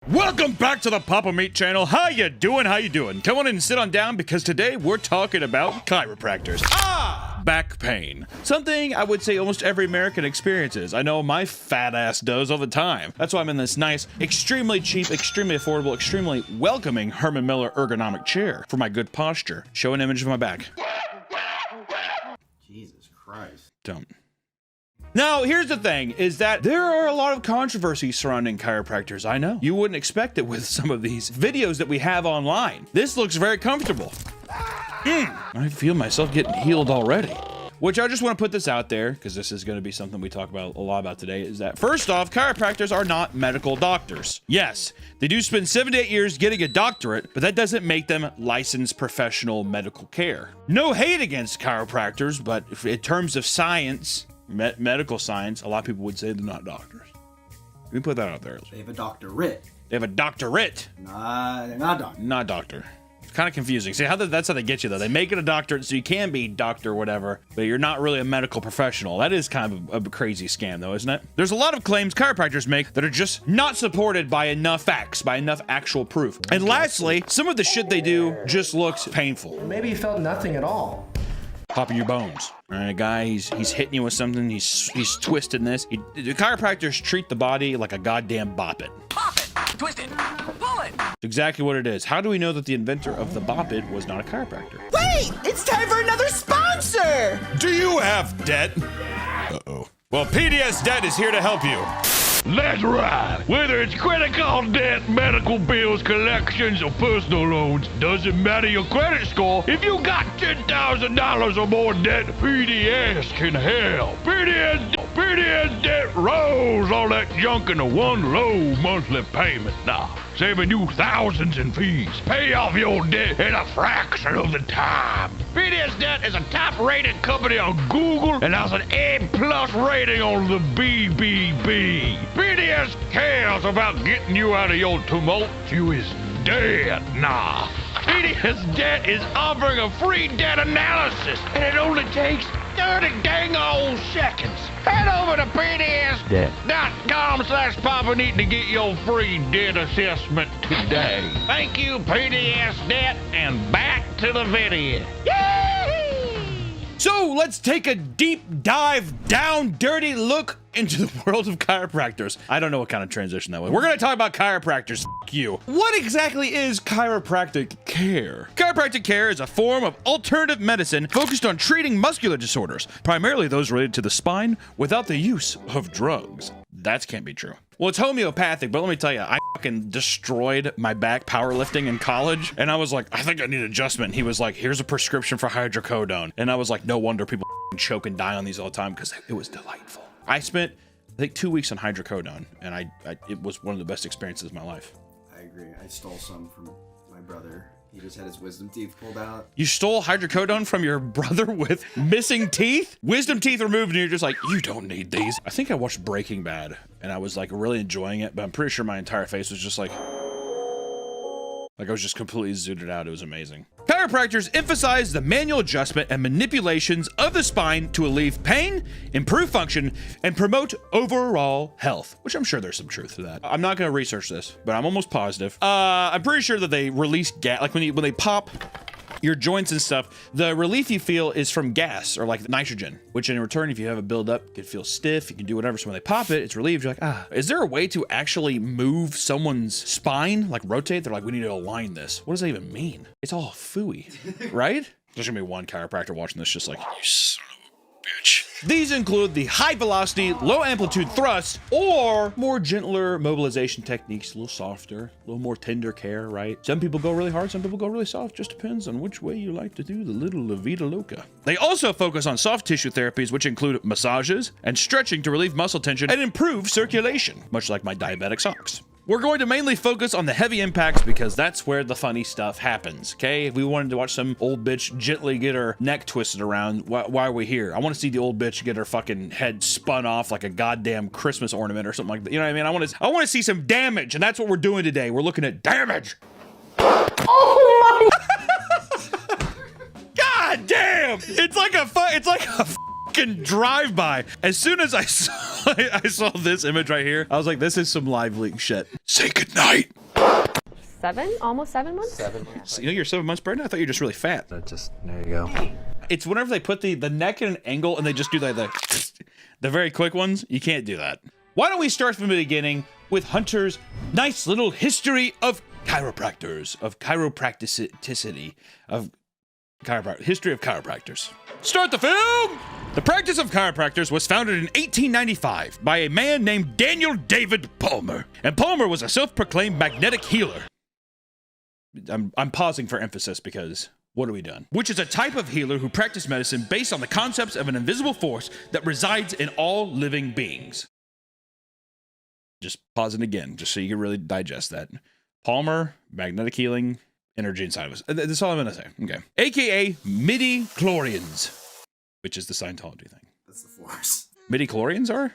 Welcome back to the Papa Meat channel. How you doing? How you doing? Come on in and sit on down because today we're talking about chiropractors. Back pain. Something I would say almost every American experiences. I know my fat ass does all the time. That's why I'm in this nice, extremely cheap, extremely affordable, extremely welcoming Herman Miller ergonomic chair for my good posture. Show an image of my back. Jesus Christ. Don't. Now, here's the thing, is that there are a lot of controversies surrounding chiropractors, I know. You wouldn't expect it with some of these videos that we have online. This looks very comfortable. I feel myself getting healed already. Which I just want to put this out there, because this is going to be something we talk about a lot about today, is that first off, chiropractors are not medical doctors. Yes, they do spend 7 to 8 years getting a doctorate, but that doesn't make them licensed professional medical care. No hate against chiropractors, but in terms of science, medical science, a lot of people would say they're not doctors. Let me put that out there. They have a doctorate. They have a doctorate. Nah, they're not doctors. Not doctor. It's kind of confusing. See, that's how they get you, though. They make it a doctorate so you can be doctor whatever, but you're not really a medical professional. That is kind of a crazy scam, though, isn't it? There's a lot of claims chiropractors make that are just not supported by enough facts, by enough actual proof. And lastly, some of the shit they do just looks painful. Maybe you felt nothing at all. Popping your bones. All right, a guy, he's hitting you with something, he's twisting this. The chiropractors treat the body like a goddamn bop it. Pop it, twist it, pull it. It's exactly what it is. How do we know that the inventor of the bop it was not a chiropractor? Wait, it's time for another sponsor! Do you have debt? Uh-oh. Well, PDS Debt is here to help you. That's right. Whether it's credit card debt, medical bills, collections, or personal loans, doesn't matter your credit score. If you got $10,000 or more debt, PDS can help. PDS Debt rolls all that junk into one low monthly payment now, saving you thousands in fees. Pay off your debt in a fraction of the time. PDS Debt is a top-rated company on Google and has an A+ rating on the BBB. PDS cares about getting you out of your tumultuous debt now. PDS Debt is offering a free debt analysis, and it only takes 30 dang old seconds. Head over to PDSDebt.com/PapaNeat to get your free debt assessment today. Thank you, PDS Debt, and back to the video. So let's take a deep dive down, dirty look into the world of chiropractors. I don't know what kind of transition that was. We're gonna talk about chiropractors. F you. What exactly is chiropractic care? Chiropractic care is a form of alternative medicine focused on treating muscular disorders, primarily those related to the spine, without the use of drugs. That can't be true. Well, it's homeopathic, but let me tell you, I fucking destroyed my back powerlifting in college, and I was like, I think I need adjustment. And he was like, here's a prescription for hydrocodone. And I was like, no wonder people choke and die on these all the time, because it was delightful. I spent, I think, 2 weeks on hydrocodone, and it was one of the best experiences of my life. I agree. I stole some from my brother. He just had his wisdom teeth pulled out. You stole hydrocodone from your brother with missing teeth? Wisdom teeth removed, and you're just like, you don't need these. I think I watched Breaking Bad, and I was like really enjoying it, but I'm pretty sure my entire face was just like I was just completely zooted out. It was amazing. Chiropractors emphasize the manual adjustment and manipulations of the spine to alleviate pain, improve function, and promote overall health, which I'm sure there's some truth to that. I'm not going to research this, but I'm almost positive. I'm pretty sure that they release gas, like when they pop your joints and stuff, the relief you feel is from gas or like nitrogen, which in return, if you have a buildup, you can feel stiff, you can do whatever. So when they pop it, it's relieved. You're like, ah. Is there a way to actually move someone's spine, like rotate? They're like, we need to align this. What does that even mean? It's all phooey, right? There's gonna be one chiropractor watching this just like, you son of a bitch. These include the high velocity, low amplitude thrust, or more gentler mobilization techniques, a little softer, a little more tender care, right? Some people go really hard, some people go really soft, just depends on which way you like to do the little La Vida Loca. They also focus on soft tissue therapies, which include massages and stretching to relieve muscle tension and improve circulation, much like my diabetic socks. We're going to mainly focus on the heavy impacts because that's where the funny stuff happens, okay? If we wanted to watch some old bitch gently get her neck twisted around, why are we here? I want to see the old bitch get her fucking head spun off like a goddamn Christmas ornament or something like that. You know what I mean? I want to see some damage, and that's what we're doing today. We're looking at damage. Oh my! God damn! It's like a fucking drive-by. As soon as I saw this image right here, I was like, this is some live leak shit. Say goodnight. Almost 7 months? So, you know you're 7 months pregnant? I thought you were just really fat. There you go. It's whenever they put the neck at an angle and they just do like the very quick ones, you can't do that. Why don't we start from the beginning with Hunter's nice little history of chiropractors, of chiropracticity, of history of chiropractors. Start the film! The practice of chiropractors was founded in 1895 by a man named Daniel David Palmer. And Palmer was a self-proclaimed magnetic healer. I'm pausing for emphasis because what have we done? Which is a type of healer who practiced medicine based on the concepts of an invisible force that resides in all living beings. Just pausing again, just so you can really digest that. Palmer, magnetic healing, energy inside of us. That's all I'm going to say. Okay. AKA midi-chlorians, which is the Scientology thing. That's the force. Midi-chlorians are?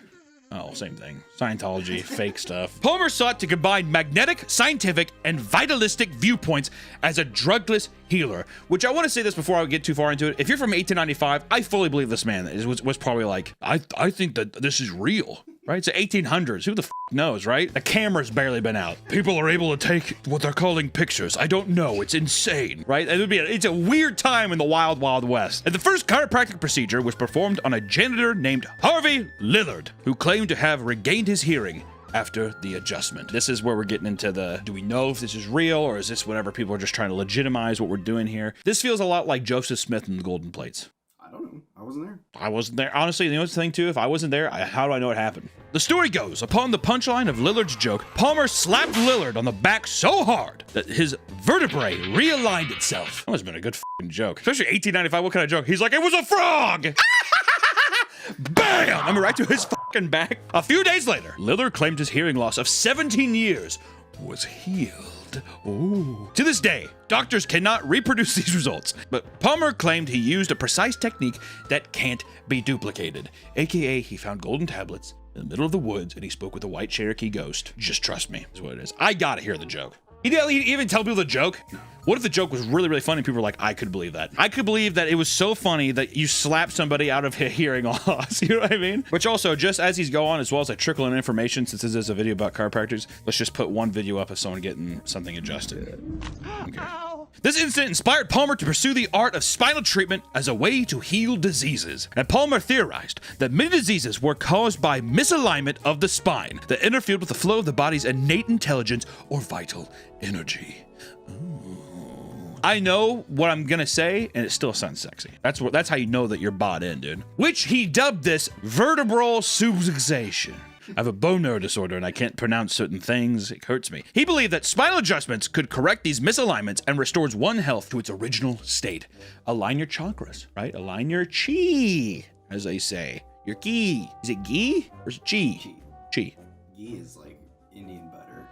Oh, same thing. Scientology, fake stuff. Palmer sought to combine magnetic, scientific, and vitalistic viewpoints as a drugless healer, which I want to say this before I get too far into it. If you're from 1895, I fully believe this man was probably like, I think that this is real, right? It's the 1800s. Who the f knows, right? The camera's barely been out. People are able to take what they're calling pictures. I don't know. It's insane, right? It's a weird time in the wild, wild west. And the first chiropractic procedure was performed on a janitor named Harvey Lillard, who claimed to have regained his hearing after the adjustment. This is where we're getting into the, do we know if this is real or is this whatever people are just trying to legitimize what we're doing here? This feels a lot like Joseph Smith and the Golden Plates. I don't know. I wasn't there. I wasn't there. Honestly, you know what's the thing too? If I wasn't there, how do I know what happened? The story goes, upon the punchline of Lillard's joke, Palmer slapped Lillard on the back so hard that his vertebrae realigned itself. That must have been a good fucking joke. Especially 1895, what kind of joke? He's like, it was a frog! Bam! I'm right to his fucking back. A few days later, Lillard claimed his hearing loss of 17 years was healed. Ooh. To this day, doctors cannot reproduce these results, but Palmer claimed he used a precise technique that can't be duplicated. AKA, he found golden tablets in the middle of the woods and he spoke with a white Cherokee ghost. Just trust me, is what it is. I gotta hear the joke. He didn't even tell people the joke. What if the joke was really, really funny? People were like, I could believe that. I could believe that it was so funny that you slapped somebody out of hearing loss. You know what I mean? Which also, just as he's going on, as well as I trickle in information, since this is a video about chiropractors, let's just put one video up of someone getting something adjusted. Okay. This incident inspired Palmer to pursue the art of spinal treatment as a way to heal diseases. And Palmer theorized that many diseases were caused by misalignment of the spine that interfered with the flow of the body's innate intelligence or vital energy. Ooh. I know what I'm gonna say, and it still sounds sexy. That's how you know that you're bought in, dude. Which he dubbed this vertebral subluxation. I have a bone marrow disorder and I can't pronounce certain things. It hurts me. He believed that spinal adjustments could correct these misalignments and restores one health to its original state. Align your chakras, right? Align your chi, as they say. Your ki. Is it gi or is it chi? Chi. Ghee is like Indian butter.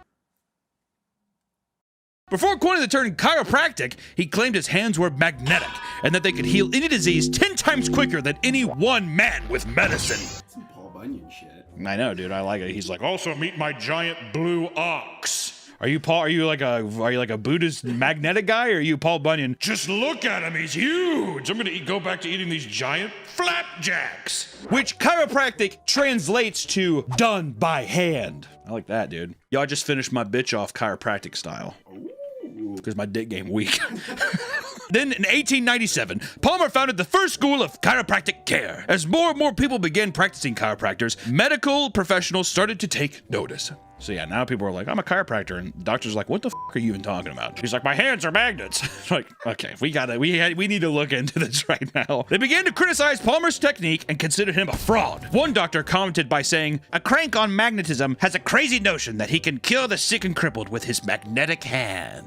Before coining the term chiropractic, he claimed his hands were magnetic and that they could heal any disease 10 times quicker than any one man with medicine. Some Paul Bunyan shit. I know, dude. I like it. He's like, also meet my giant blue ox. Are you Paul? Are you like a Buddhist magnetic guy, or are you Paul Bunyan? Just look at him. He's huge. I'm gonna go back to eating these giant flapjacks, which chiropractic translates to done by hand. I like that, dude. Yo, I just finished my bitch off chiropractic style because my dick game weak. Then in 1897, Palmer founded the first school of chiropractic care. As more and more people began practicing chiropractors, medical professionals started to take notice. So yeah, now people are like, I'm a chiropractor, and the doctor's like, what the f are you even talking about? He's like, my hands are magnets. Like, okay, we need to look into this right now. They began to criticize Palmer's technique and considered him a fraud. One doctor commented by saying, a crank on magnetism has a crazy notion that he can cure the sick and crippled with his magnetic hands.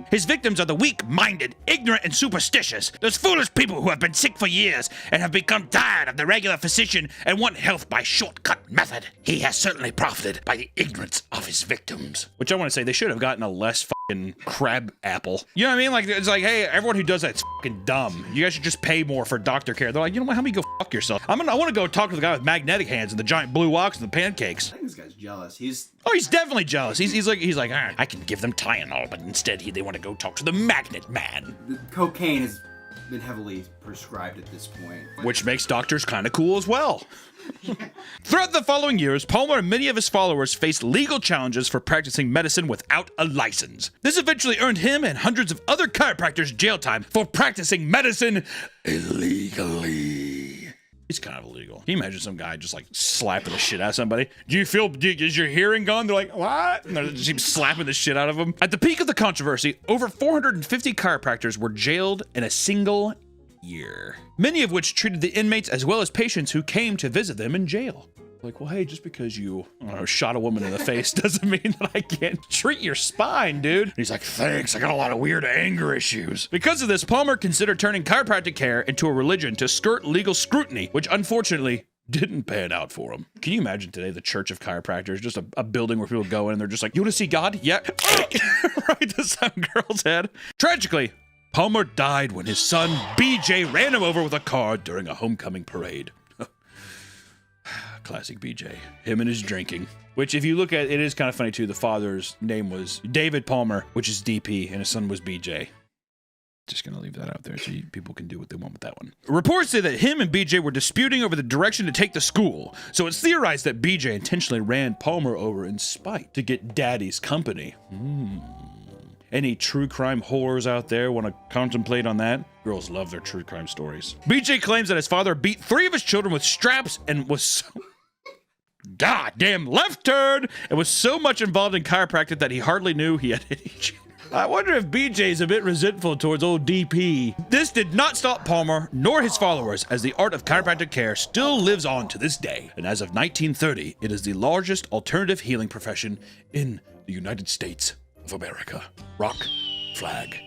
His victims are the weak-minded, ignorant, and superstitious. Those foolish people who have been sick for years and have become tired of the regular physician and want health by shortcut method. He has certainly profited by the ignorance of his victims. Which I want to say, they should have gotten a less fucking crab apple. You know what I mean? Like, it's like, hey, everyone who does that's fucking dumb. You guys should just pay more for doctor care. They're like, you know what? How about you go fuck yourself? I want to go talk to the guy with magnetic hands and the giant blue ox and the pancakes. I think this guy's jealous. He's definitely jealous. He's like, I can give them Tylenol, but instead they want to go talk to the magnet man. the cocaine has been heavily prescribed at this point. Which makes doctors kind of cool as well. Throughout the following years, Palmer and many of his followers faced legal challenges for practicing medicine without a license. This eventually earned him and hundreds of other chiropractors jail time for practicing medicine illegally. It's kind of illegal. Can you imagine some guy just like slapping the shit out of somebody? Is your hearing gone? They're like, what? And they're just keep slapping the shit out of them. At the peak of the controversy, over 450 chiropractors were jailed in a single year. Many of which treated the inmates as well as patients who came to visit them in jail. Like, well, hey, just because you shot a woman in the face doesn't mean that I can't treat your spine, dude. And he's like, thanks, I got a lot of weird anger issues. Because of this, Palmer considered turning chiropractic care into a religion to skirt legal scrutiny, which unfortunately didn't pan out for him. Can you imagine today the Church of Chiropractors, just a building where people go in and they're just like, you want to see God? Yeah. Right to some girl's head. Tragically, Palmer died when his son, BJ, ran him over with a car during a homecoming parade. Classic BJ. Him and his drinking. Which, if you look at it, is kind of funny too. The father's name was David Palmer, which is DP, and his son was BJ. Just gonna leave that out there so people can do what they want with that one. Reports say that him and BJ were disputing over the direction to take the school, so it's theorized that BJ intentionally ran Palmer over in spite to get daddy's company. Any true crime whores out there want to contemplate on that? Girls love their true crime stories. BJ claims that his father beat 3 of his children with straps and was so... goddamn left turn! And was so much involved in chiropractic that he hardly knew he had any children. I wonder if BJ's a bit resentful towards old DP. This did not stop Palmer nor his followers, as the art of chiropractic care still lives on to this day. And as of 1930, it is the largest alternative healing profession in the United States of America. Rock, flag,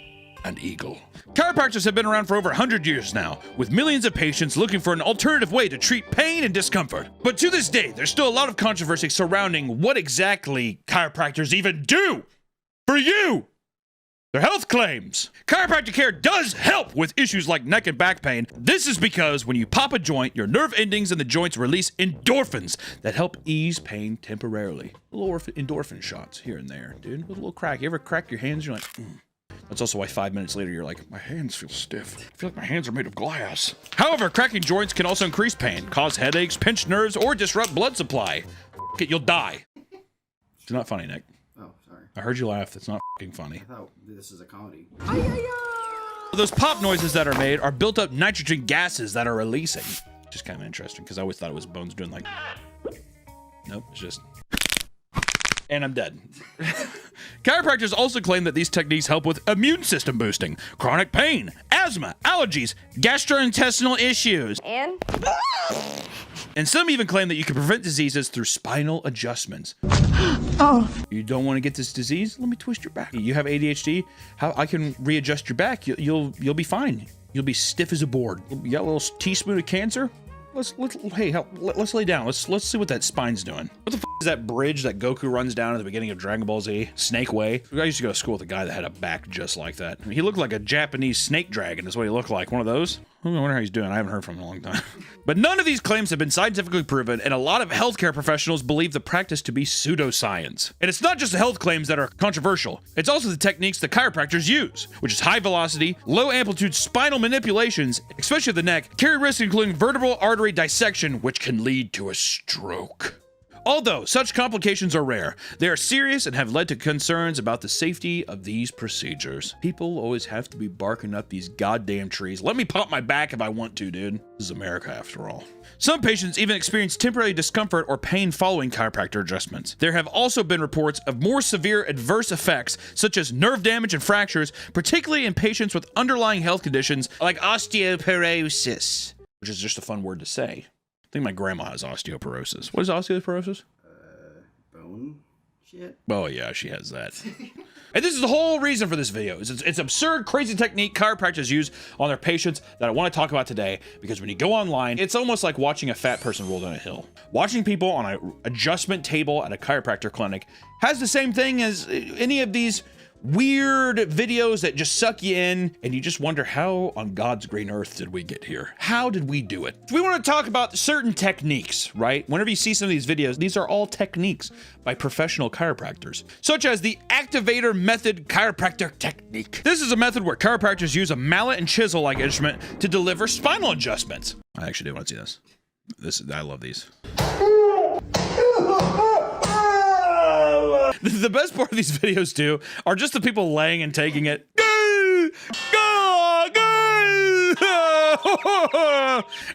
and eagle. Chiropractors have been around for over 100 years now, with millions of patients looking for an alternative way to treat pain and discomfort. But to this day, there's still a lot of controversy surrounding what exactly chiropractors even do for you. Their health claims. Chiropractic care does help with issues like neck and back pain. This is because when you pop a joint, your nerve endings in the joints release endorphins that help ease pain temporarily. Little endorphin shots here and there, dude. With a little crack. You ever crack your hands? You're like, That's also why 5 minutes later, you're like, my hands feel stiff. I feel like my hands are made of glass. However, cracking joints can also increase pain, cause headaches, pinch nerves, or disrupt blood supply. You'll die. It's not funny, Nick. Oh, sorry. I heard you laugh. That's not fucking funny. I thought this is a comedy. Those pop noises that are made are built up nitrogen gases that are releasing. Which is kind of interesting because I always thought it was bones doing like... Nope, it's just... And I'm dead. Chiropractors also claim that these techniques help with immune system boosting, chronic pain, asthma, allergies, gastrointestinal issues. And some even claim that you can prevent diseases through spinal adjustments. Oh. You don't want to get this disease? Let me twist your back. You have ADHD? How I can readjust your back? You'll be fine. You'll be stiff as a board. You got a little teaspoon of cancer? Let's lay down. Let's see what that spine's doing. What the f is that bridge that Goku runs down at the beginning of Dragon Ball Z? Snake Way. I used to go to school with a guy that had a back just like that. I mean, he looked like a Japanese snake dragon is what he looked like. One of those. I wonder how he's doing. I haven't heard from him in a long time. But none of these claims have been scientifically proven, and a lot of healthcare professionals believe the practice to be pseudoscience. And it's not just the health claims that are controversial. It's also the techniques the chiropractors use, which is high velocity, low amplitude spinal manipulations, especially of the neck, carry risks including vertebral artery dissection, which can lead to a stroke. Although such complications are rare, they are serious and have led to concerns about the safety of these procedures. People always have to be barking up these goddamn trees. Let me pop my back if I want to, dude. This is America after all. Some patients even experience temporary discomfort or pain following chiropractor adjustments. There have also been reports of more severe adverse effects, such as nerve damage and fractures, particularly in patients with underlying health conditions like osteoporosis, which is just a fun word to say. I think my grandma has osteoporosis. What is osteoporosis? Bone shit? Oh yeah, she has that. And this is the whole reason for this video. It's absurd, crazy technique chiropractors use on their patients that I want to talk about today, because when you go online, it's almost like watching a fat person roll down a hill. Watching people on an adjustment table at a chiropractor clinic has the same thing as any of these weird videos that just suck you in and you just wonder, how on God's green earth did we get here? How did we do it? We want to talk about certain techniques, right? Whenever you see some of these videos, these are all techniques by professional chiropractors, such as the activator method chiropractic technique. This is a method where chiropractors use a mallet and chisel-like instrument to deliver spinal adjustments. I actually do want to see this. I love these. The best part of these videos too are just the people laying and taking it.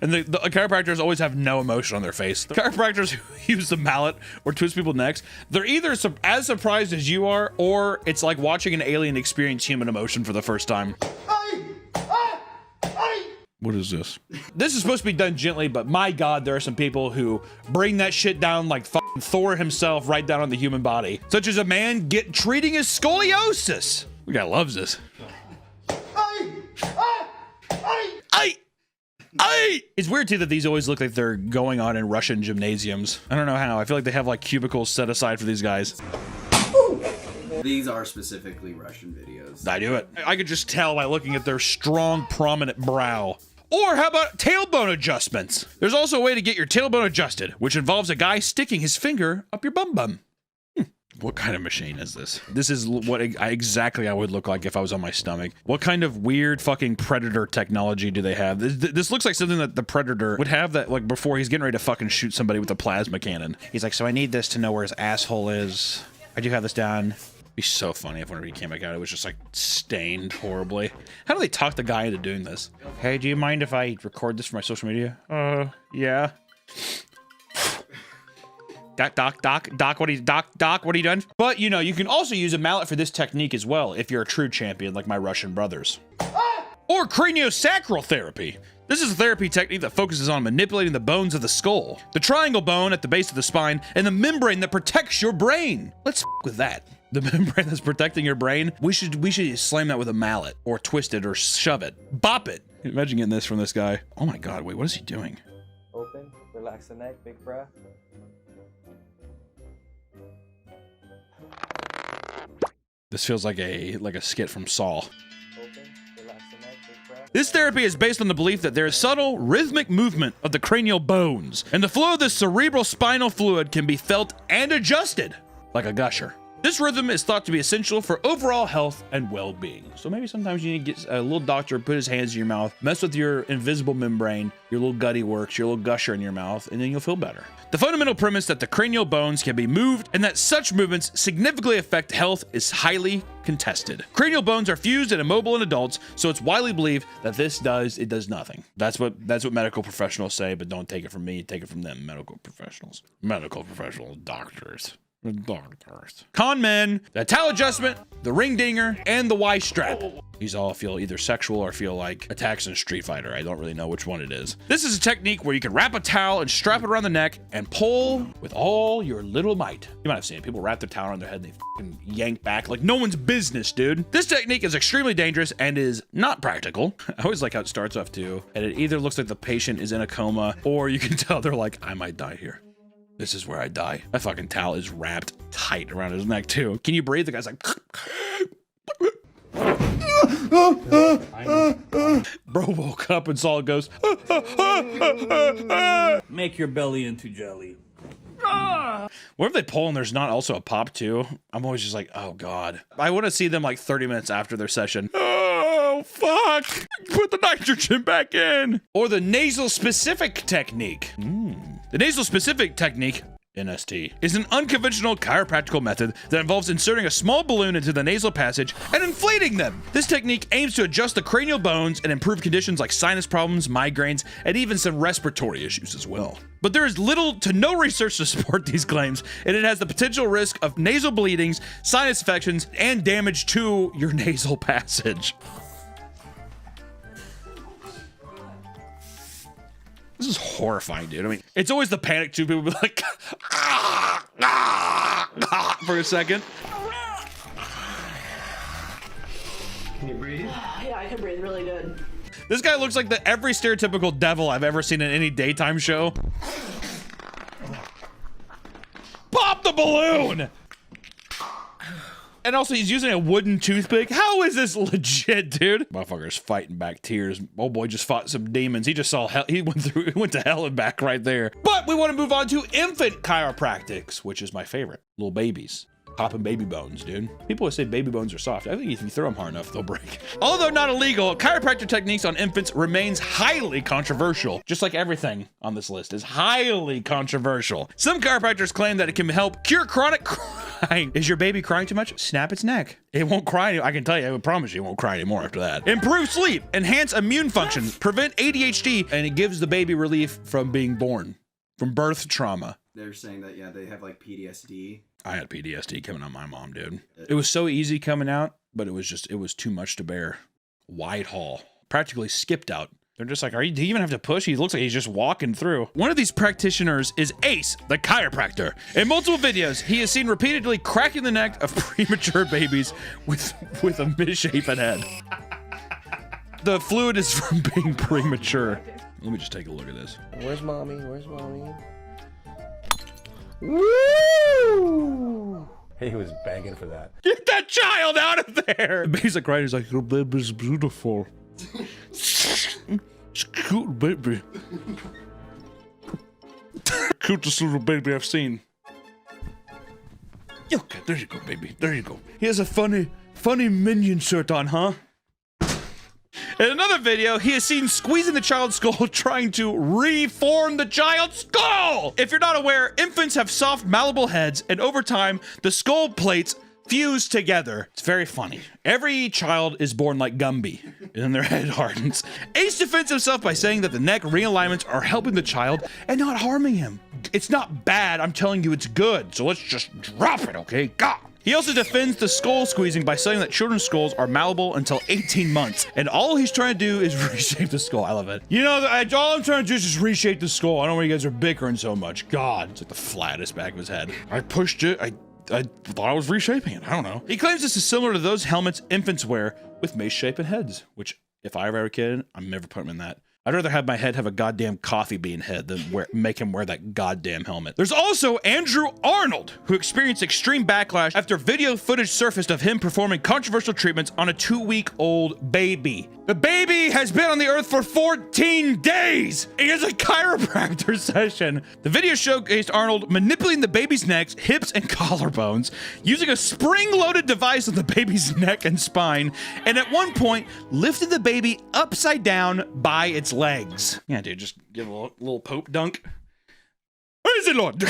And the chiropractors always have no emotion on their face. The chiropractors who use the mallet or twist people's necks, they're either as surprised as you are, or it's like watching an alien experience human emotion for the first time. What is this? This is supposed to be done gently, but my God, there are some people who bring that shit down like fucking Thor himself right down on the human body. Such as a man treating his scoliosis. The guy loves this. It's weird too that these always look like they're going on in Russian gymnasiums. I don't know how. I feel like they have like cubicles set aside for these guys. These are specifically Russian videos. I do it. I could just tell by looking at their strong, prominent brow. Or how about tailbone adjustments? There's also a way to get your tailbone adjusted, which involves a guy sticking his finger up your bum bum. What kind of machine is this? This is what exactly I would look like if I was on my stomach. What kind of weird fucking Predator technology do they have? This looks like something that the Predator would have, that like before he's getting ready to fucking shoot somebody with a plasma cannon. He's like, so I need this to know where his asshole is. I do have this down. It'd be so funny if whenever he came back out, it was just like stained horribly. How do they talk the guy into doing this? Hey, do you mind if I record this for my social media? Yeah. Doc, what are you doing? But you know, you can also use a mallet for this technique as well if you're a true champion like my Russian brothers. Or craniosacral therapy. This is a therapy technique that focuses on manipulating the bones of the skull, the triangle bone at the base of the spine, and the membrane that protects your brain. Let's f with that. The membrane that's protecting your brain. We should slam that with a mallet or twist it or shove it. Bop it. Imagine getting this from this guy. Oh my God, wait, what is he doing? Open, relax the neck, big breath. This feels like a skit from Saw. Open, relax the neck, big breath. This therapy is based on the belief that there is subtle, rhythmic movement of the cranial bones, and the flow of the cerebral spinal fluid can be felt and adjusted like a gusher. This rhythm is thought to be essential for overall health and well-being. So maybe sometimes you need to get a little doctor, put his hands in your mouth, mess with your invisible membrane, your little gutty works, your little gusher in your mouth, and then you'll feel better. The fundamental premise that the cranial bones can be moved and that such movements significantly affect health is highly contested. Cranial bones are fused and immobile in adults, so it's widely believed that this does nothing. That's what medical professionals say, but don't take it from me, take it from them, medical professionals. Medical professionals, doctors. Con men, the towel adjustment, the ring dinger, and the Y strap. These all feel either sexual or feel like attacks in Street Fighter. I don't really know which one it is. This is a technique where you can wrap a towel and strap it around the neck and pull with all your little might. You might have seen it. People wrap their towel around their head and they fucking yank back like no one's business, dude. This technique is extremely dangerous and is not practical. I always like how it starts off too. And it either looks like the patient is in a coma or you can tell they're like, I might die here. This is where I die. That fucking towel is wrapped tight around his neck too. Can you breathe? The guy's like, bro woke up and saw it goes, Make your belly into jelly. what if they pull and there's not also a pop too? I'm always just like, oh God. I want to see them like 30 minutes after their session. Oh, fuck. Put the nitrogen back in. Or the nasal specific technique. The nasal specific technique, NST, is an unconventional chiropractical method that involves inserting a small balloon into the nasal passage and inflating them. This technique aims to adjust the cranial bones and improve conditions like sinus problems, migraines, and even some respiratory issues as well. But there is little to no research to support these claims, and it has the potential risk of nasal bleedings, sinus infections, and damage to your nasal passage. This is horrifying, dude. I mean, it's always the panic too. People be like, for a second. Can you breathe? Yeah, I can breathe really good. This guy looks like every stereotypical devil I've ever seen in any daytime show. Pop the balloon! And also, he's using a wooden toothpick. How is this legit, dude? Motherfucker's fighting back tears. Oh boy, just fought some demons. He just saw hell. He went to hell and back right there. But we want to move on to infant chiropractics, which is my favorite. Little babies. Popping baby bones, dude. People always say baby bones are soft. I think if you throw them hard enough, they'll break. Although not illegal, chiropractic techniques on infants remains highly controversial. Just like everything on this list is highly controversial. Some chiropractors claim that it can help cure chronic crying. Is your baby crying too much? Snap its neck. It won't cry. I can tell you, I promise you it won't cry anymore after that. Improve sleep, enhance immune function, prevent ADHD, and it gives the baby relief from being born, from birth trauma. They're saying that, yeah, they have like PTSD. I had PTSD coming out of my mom, dude. It was so easy coming out, but it was too much to bear. Wide haul. Practically skipped out. They're just like, do you even have to push? He looks like he's just walking through. One of these practitioners is Ace, the chiropractor. In multiple videos, he is seen repeatedly cracking the neck of premature babies with a misshapen head. The fluid is from being premature. Let me just take a look at this. Where's mommy? Where's mommy? Woo! He was begging for that. Get that child out of there! The baby's like crying. He's like, your baby's beautiful. It's cute baby. Cutest little baby I've seen. Okay, there you go, baby. There you go. He has a funny minion shirt on, huh? In another video, he is seen squeezing the child's skull, trying to reform the child's skull! If you're not aware, infants have soft, malleable heads, and over time, the skull plates fuse together. It's very funny. Every child is born like Gumby, and then their head hardens. Ace defends himself by saying that the neck realignments are helping the child and not harming him. It's not bad, I'm telling you it's good, so let's just drop it, okay? God! He also defends the skull squeezing by saying that children's skulls are malleable until 18 months, and all he's trying to do is reshape the skull. I love it. You know, all I'm trying to do is just reshape the skull. I don't know why you guys are bickering so much. God, it's like the flattest back of his head. I pushed it. I thought I was reshaping it. I don't know. He claims this is similar to those helmets infants wear with mace-shapen heads, which if I ever have a kid, I'm never putting him in that. I'd rather have my head have a goddamn coffee bean head than make him wear that goddamn helmet. There's also Andrew Arnold, who experienced extreme backlash after video footage surfaced of him performing controversial treatments on a 2-week-old baby. The baby has been on the earth for 14 days. He has a chiropractor session. The video showcased Arnold manipulating the baby's necks, hips, and collarbones, using a spring-loaded device on the baby's neck and spine, and at one point, lifted the baby upside down by its legs. Yeah, dude, just give a little Pope dunk. Where is it, Lord?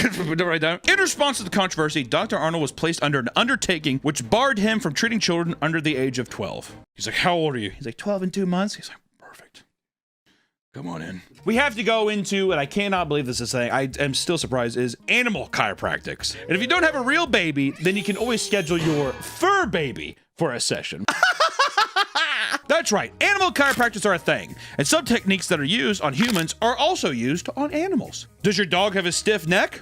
Right down. In response to the controversy, Dr. Arnold was placed under an undertaking which barred him from treating children under the age of 12. He's like, how old are you? He's like, 12 and 2 months. He's like, perfect. Come on in. We have to go into, and I cannot believe this is a thing, I am still surprised, is animal chiropractics. And if you don't have a real baby, then you can always schedule your fur baby for a session. That's right, animal chiropractors are a thing, and some techniques that are used on humans are also used on animals. Does your dog have a stiff neck?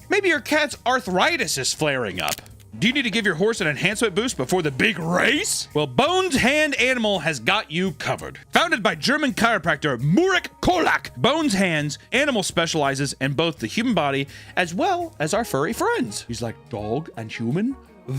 Maybe your cat's arthritis is flaring up. Do you need to give your horse an enhancement boost before the big race? Well, Bones Hand Animal has got you covered. Founded by German chiropractor Murik Kolak, Bones Hands Animal specializes in both the human body as well as our furry friends. He's like, dog and human?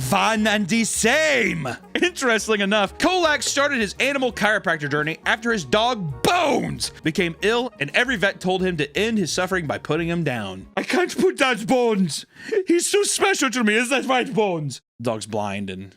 One and the same. Interesting enough, Kolak started his animal chiropractor journey after his dog Bones became ill, and every vet told him to end his suffering by putting him down. I can't put down Bones. He's so special to me. Is that right, Bones? The dog's blind and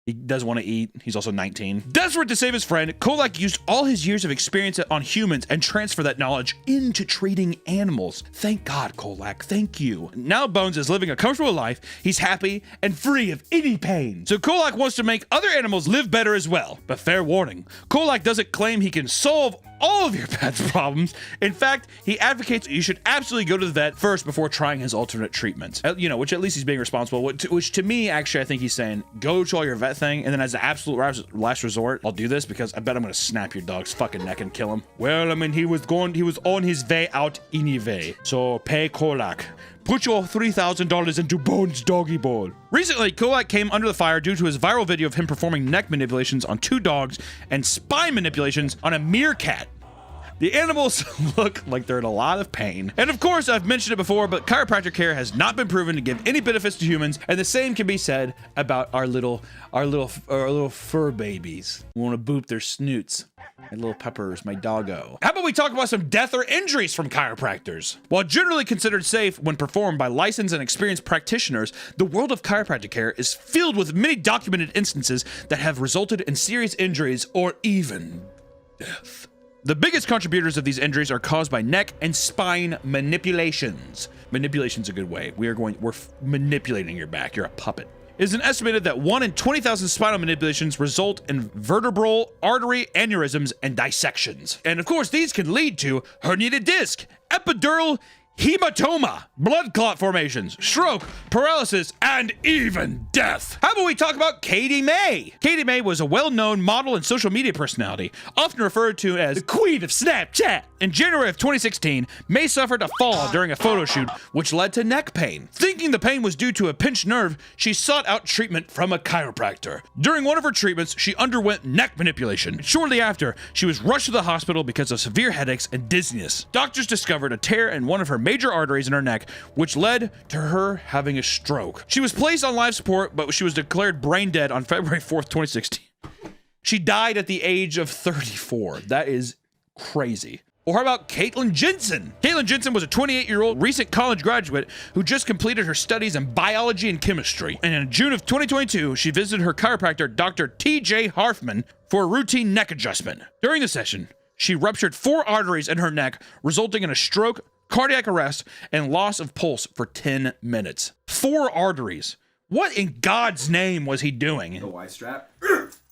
he doesn't want to eat. He's also 19. Desperate to save his friend, Kolak used all his years of experience on humans and transferred that knowledge into treating animals. Thank God, Kolak. Thank you. Now Bones is living a comfortable life. He's happy and free of any pain. So Kolak wants to make other animals live better as well. But fair warning, Kolak doesn't claim he can solve all of your pet's problems. In fact, he advocates that you should absolutely go to the vet first before trying his alternate treatments. You know, which at least he's being responsible. Which to me, actually, I think he's saying, go to all your vet thing, and then as an absolute last resort, I'll do this because I bet I'm gonna snap your dog's fucking neck and kill him. Well, I mean, he was on his way out anyway. So pay Kolak. Put your $3,000 into Bones' doggy bowl. Recently, Kolak came under the fire due to his viral video of him performing neck manipulations on 2 dogs and spine manipulations on a meerkat. The animals look like they're in a lot of pain. And of course, I've mentioned it before, but chiropractic care has not been proven to give any benefits to humans, and the same can be said about our little fur babies. We want to boop their snoots. My little Peppers, my doggo. How about we talk about some death or injuries from chiropractors? While generally considered safe when performed by licensed and experienced practitioners, the world of chiropractic care is filled with many documented instances that have resulted in serious injuries or even death. The biggest contributors of these injuries are caused by neck and spine manipulations. Manipulation's a good way. We're manipulating your back. You're a puppet. It is estimated that 1 in 20,000 spinal manipulations result in vertebral artery aneurysms and dissections. And of course, these can lead to herniated disc, epidural hematoma, blood clot formations, stroke, paralysis, and even death. How about we talk about Katie May? Katie May was a well-known model and social media personality, often referred to as the Queen of Snapchat. In January of 2016, May suffered a fall during a photo shoot, which led to neck pain. Thinking the pain was due to a pinched nerve, she sought out treatment from a chiropractor. During one of her treatments, she underwent neck manipulation. Shortly after, she was rushed to the hospital because of severe headaches and dizziness. Doctors discovered a tear in one of her major arteries in her neck, which led to her having a stroke. She was placed on life support, but she was declared brain dead on February 4th, 2016. She died at the age of 34. That is crazy. Or how about Caitlin Jensen? Caitlin Jensen was a 28-year-old recent college graduate who just completed her studies in biology and chemistry. And in June of 2022, she visited her chiropractor, Dr. TJ Harfman, for a routine neck adjustment. During the session, she ruptured 4 arteries in her neck, resulting in a stroke, cardiac arrest, and loss of pulse for 10 minutes. 4 arteries. What in God's name was he doing? The Y strap.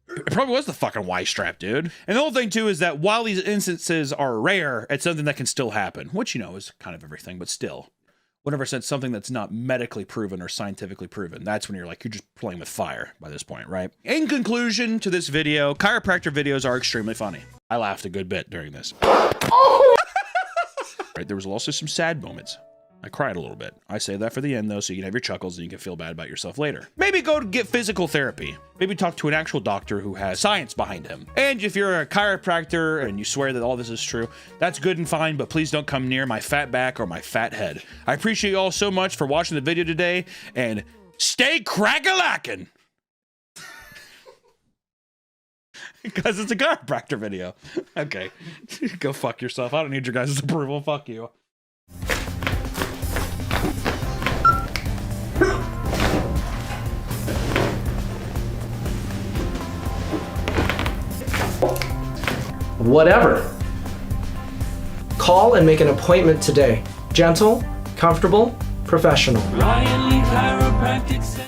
It probably was the fucking Y strap, dude. And the whole thing too is that while these instances are rare, it's something that can still happen, which, you know, is kind of everything, but still. Whenever it's something that's not medically proven or scientifically proven, that's when you're like, you're just playing with fire by this point, right? In conclusion to this video, chiropractor videos are extremely funny. I laughed a good bit during this. Right, there was also some sad moments. I cried a little bit. I say that for the end though, so you can have your chuckles and you can feel bad about yourself later. Maybe go to get physical therapy. Maybe talk to an actual doctor who has science behind him. And if you're a chiropractor and you swear that all this is true, that's good and fine, but please don't come near my fat back or my fat head. I appreciate you all so much for watching the video today, and stay crack-a-lackin'. Because it's a chiropractor video. Okay. Go fuck yourself. I don't need your guys' approval. Fuck you. Whatever. Call and make an appointment today. Gentle, comfortable, professional. Ryan Lee Chiropractic Center.